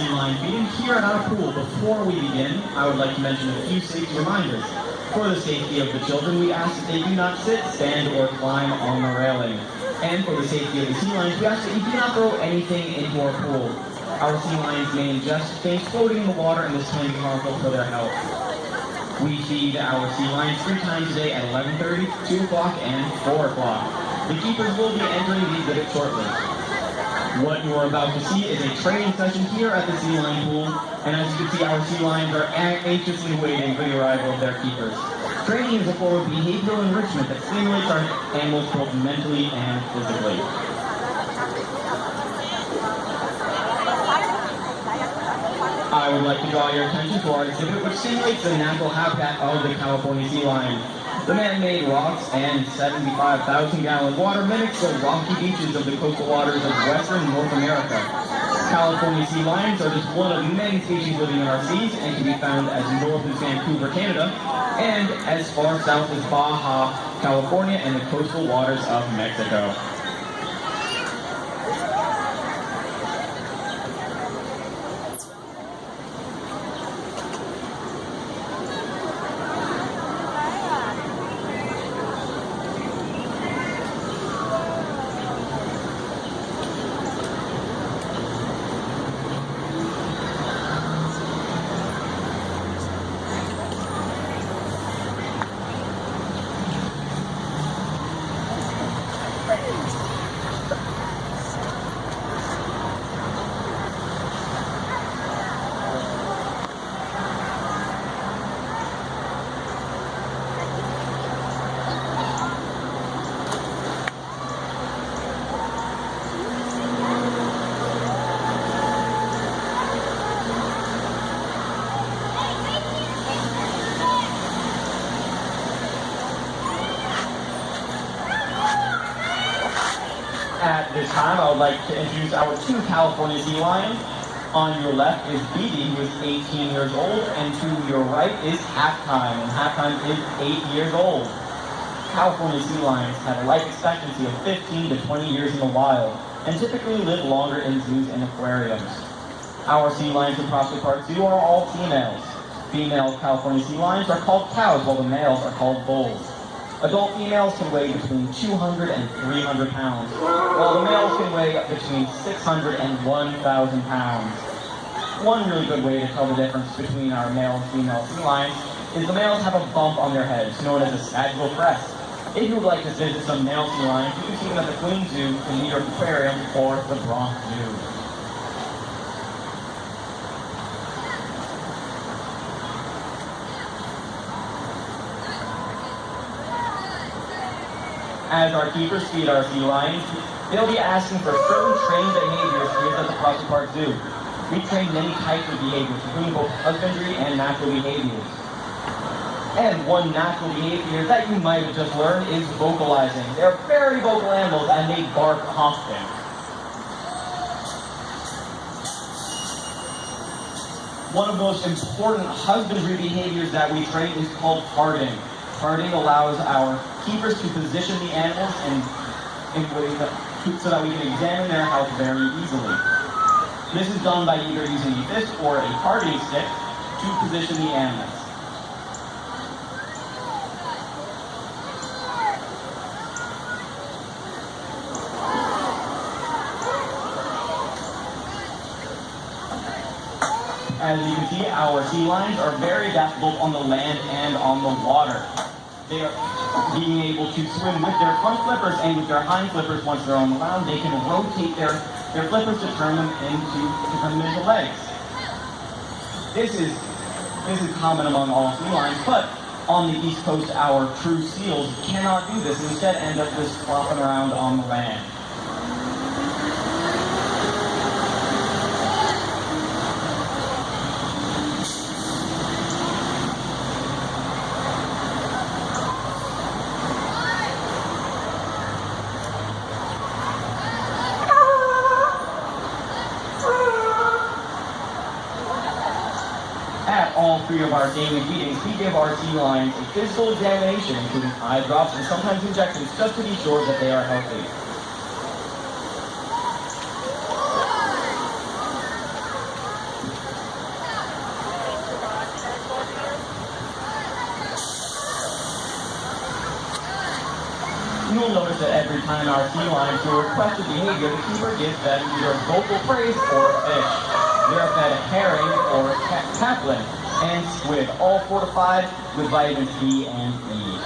sea lion feeding here at our pool. Before we begin, I would like to mention a few safety reminders. For the safety of the children, we ask that they do not sit, stand, or climb on the railing. And for the safety of the sea lions, we ask that you do not throw anything into our pool. Our sea lions may ingest things floating in the water, and this can be harmful for their health. We feed our sea lions 3 times a day at 11:30, 2 o'clock, and 4 o'clock. The keepers will be entering the exhibit shortly. What you are about to see is a training session here at the sea lion pool, and as you can see, our sea lions are anxiously waiting for the arrival of their keepers. Training is a form of behavioral enrichment that stimulates our animals both mentally and physically. I would like to draw your attention to our exhibit, which simulates the natural habitat of the California sea lion. The man-made rocks and 75,000-gallon water mimics the rocky beaches of the coastal waters of western North America. California sea lions are just one of many species living in our seas and can be found as north as Vancouver, Canada, and as far south as Baja, California, and the coastal waters of Mexico. At this time, I would like to introduce our 2 California sea lions. On your left is Beebe, who is 18 years old, and to your right is Halftime, and Halftime is 8 years old. California sea lions have a life expectancy of 15 to 20 years in the wild, and typically live longer in zoos and aquariums. Our sea lions in Prospect Park Zoo are all females. Female California sea lions are called cows, while the males are called bulls. Adult females can weigh between 200 and 300 pounds, while the males can weigh between 600 and 1,000 pounds. One really good way to tell the difference between our male and female sea lions is the males have a bump on their heads, known as a sagittal crest. If you would like to visit some male sea lions, you can see them at the Queen Zoo, the New York Aquarium, or the Bronx Zoo. As our keepers feed our sea lions, they'll be asking for certain trained behaviors here at the Prospect Park Zoo. We train many types of behaviors, including both husbandry and natural behaviors. And one natural behavior that you might have just learned is vocalizing. They're very vocal animals and they bark often. One of the most important husbandry behaviors that we train is called parting. Parting allows our keepers to position the animals in ways so that we can examine their health very easily. This is done by either using a fist or a parting stick to position the animals. As you can see, our sea lions are very adaptable on the land and on the water. They are being able to swim with their front flippers and with their hind flippers. Once they're on the ground, they can rotate their flippers to turn them into legs. This is common among all sea lions, but on the East Coast, our true seals cannot do this and instead end up just flopping around on the land. At all 3 of our daily feedings, we give our sea lions a physical examination, including eye drops and sometimes injections, just to be sure that they are healthy. you will notice that every time our sea lions do a requested behavior, the keeper gives them either vocal praise or a fish. They are fed herring or caplin and squid, all fortified with vitamins B and E.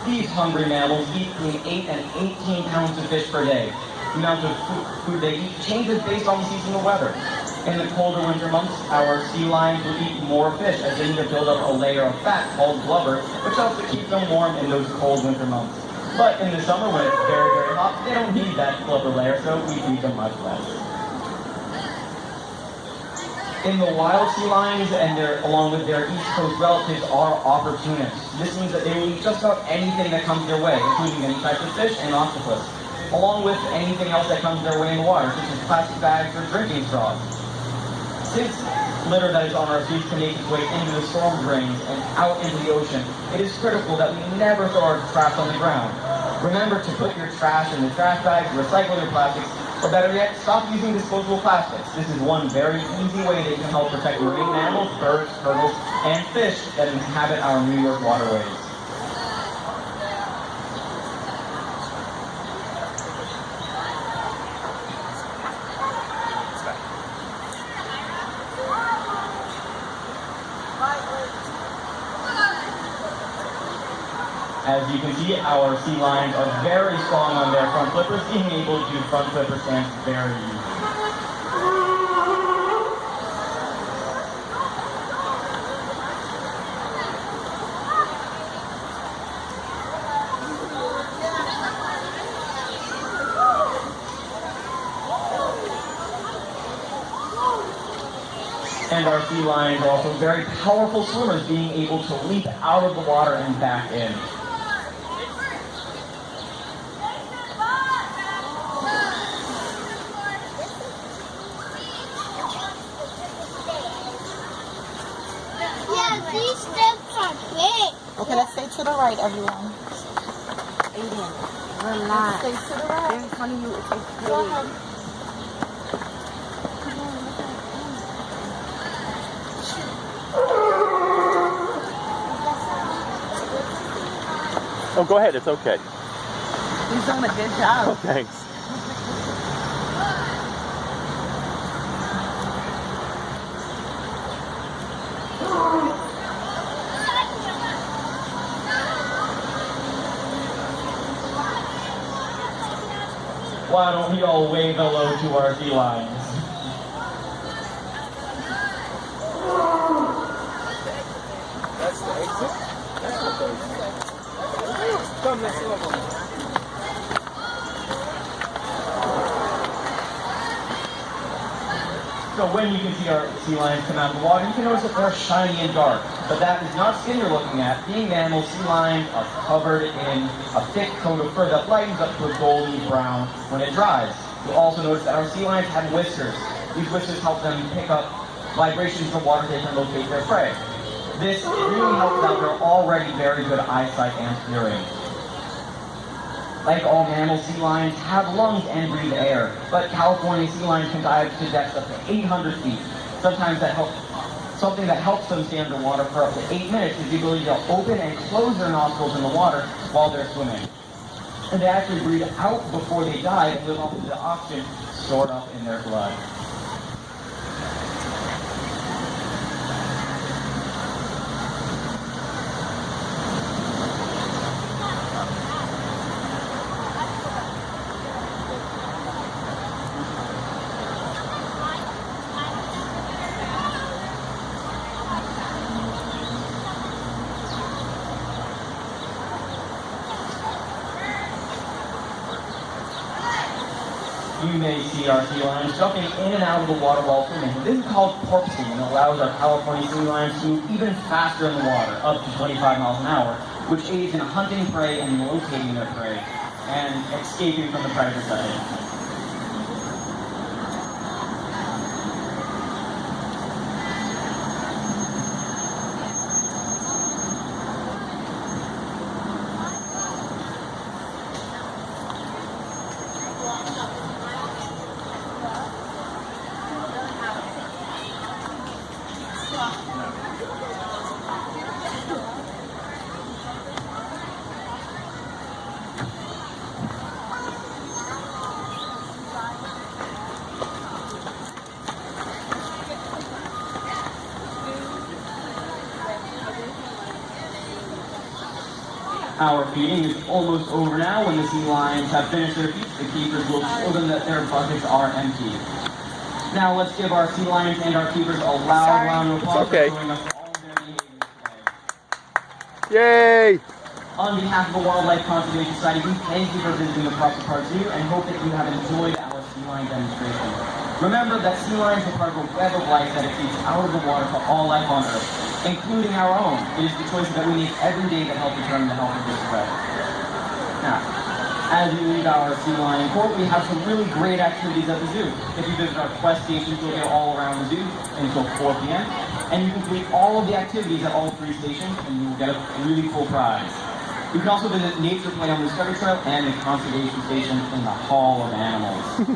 These hungry mammals eat between 8 and 18 pounds of fish per day. The amount of food they eat changes based on the seasonal weather. In the colder winter months, our sea lions will eat more fish as they need to build up a layer of fat called blubber, which helps to keep them warm in those cold winter months. But in the summer, when it's very, very hot, they don't need that blubber layer, so we feed them much less. In the wild, sea lions and along with their East Coast relatives are opportunists. This means that they will eat just about anything that comes their way, including many types of fish and octopus, along with anything else that comes their way in the water, such as plastic bags or drinking straws. Since litter that is on our beach can make its way into the storm drains and out into the ocean, it is critical that we never throw our trash on the ground. Remember to put your trash in the trash bags, recycle your plastics, or better yet, stop using disposable plastics. This is one very easy way that you can help protect marine mammals, birds, turtles, and fish that inhabit our New York waterways. As you can see, our sea lions are very strong on their front flippers, being able to do front flipper stance very easily. And our sea lions are also very powerful swimmers, being able to leap out of the water and back in. These steps are big. Okay, let's stay to the right, everyone. Aiden, relax. Stay to the right. In front of you, it's okay. Go ahead. Oh, go ahead. It's okay. He's doing a good job. Oh, thanks. Why don't we all wave hello to our sea lions? That's the exit? That's not the exit. Come, let's go. So when you can see our sea lions come out of the water, you can notice that they're shiny and dark. But that is not skin you're looking at. Being mammals, sea lions are covered in a thick coat of fur that lightens up to a golden brown when it dries. You'll also notice that our sea lions have whiskers. These whiskers help them pick up vibrations from water they can locate their prey. This really helps out their already very good eyesight and hearing. Like all mammals, sea lions have lungs and breathe air, but California sea lions can dive to depths up to 800 feet. Something that helps them stay underwater for up to 8 minutes is the ability to open and close their nostrils in the water while they're swimming. And they actually breathe out before they dive and live off of the oxygen stored up in their blood. You may see our sea lions jumping in and out of the water while swimming. This is called porpoising and allows our California sea lions to move even faster in the water, up to 25 miles an hour, which aids in hunting prey and locating their prey and escaping from the predator's sight. Our feeding is almost over now. When the sea lions have finished their feast, the keepers will show them that their buckets are empty. Now let's give our sea lions and our keepers a loud round of applause okay. for showing us all of their behaviors today. Yay! On behalf of the Wildlife Conservation Society, we thank you for visiting the Proxy Park Zoo and hope that you have enjoyed our sea lion demonstration. Remember that sea lions are part of a web of life that extends out of the water for all life on Earth, including our own. It is the choices that we make every day that help determine the health of this spread. Now, as you leave our sea lion court, we have some really great activities at the zoo. If you visit our quest stations, you'll go all around the zoo until 4 p.m. And you complete all of the activities at all 3 stations, and you will get a really cool prize. You can also visit Nature Play on the Discovery Trail and the Conservation Station in the Hall of Animals.